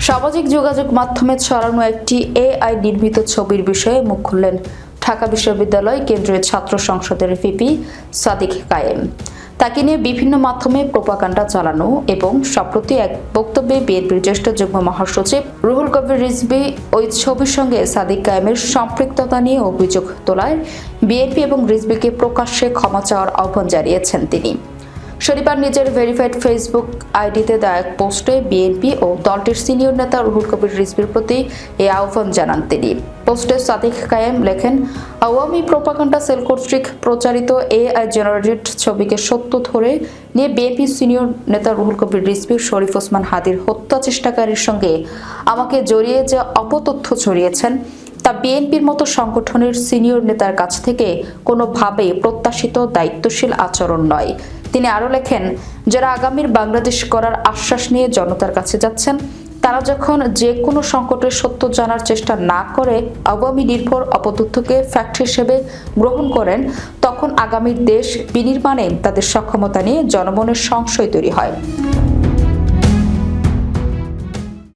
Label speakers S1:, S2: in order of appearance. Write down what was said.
S1: সামাজিক যোগাযোগ মাধ্যমে ছড়ানো একটি এআই নির্মিত ছবির বিষয়ে মুখ খুললেন ঢাকা বিশ্ববিদ্যালয় কেন্দ্রীয় ছাত্র সংসদের ভিপি সাদিক কায়েম। তাকে নিয়ে বিভিন্ন মাধ্যমে প্রোপাগান্ডা চালানো এবং সম্প্রতি এক বক্তব্যে বিএনপির জ্যেষ্ঠ যুগ্ম মহাসচিব রুহুল কবির রিজভী ওই ছবির সঙ্গে সাদিক কায়েমের সম্পৃক্ততা নিয়ে অভিযোগ তোলায় বিএনপি এবং রিজভীকে প্রকাশ্যে ক্ষমা চাওয়ার আহ্বান জানিয়েছেন তিনি। শনিবার নিজের ভেরিফাইড ফেসবুক আইডিতে দেওয়া এক পোস্টে বিএনপি ও দলটির সিনিয়র নেতা রুহুল কবির রিজভীর প্রতি এই আহ্বান জানান তিনি। পোস্টে সাদিক কায়েম লেখেন, আওয়ামী প্রোপাগান্ডা সেল কর্তৃক প্রচারিত এআই জেনারেটেড ছবিকে সত্য ধরে নিয়ে বিএনপি সিনিয়র নেতা রুহুল কবির রিজভী শরীফ ওসমান হাদির হত্যা চেষ্টাকারীর সঙ্গে আমাকে জড়িয়ে যে অপতথ্য ছড়িয়েছেন তা বিএনপির মতো সংগঠনের সিনিয়র নেতার কাছ থেকে কোনোভাবেই প্রত্যাশিত দায়িত্বশীল আচরণ নয়। তিনি আরও লেখেন, যারা আগামীর বাংলাদেশ করার আশ্বাস নিয়ে জনতার কাছে যাচ্ছেন তারা যখন যে কোনো সংকটের সত্য জানার চেষ্টা না করে আওয়ামী নির্ভর অপতথ্যকে ফ্যাক্ট হিসেবে গ্রহণ করেন, তখন আগামীর দেশ বিনির্মাণে তাদের সক্ষমতা নিয়ে জনমনের সংশয় তৈরি হয়।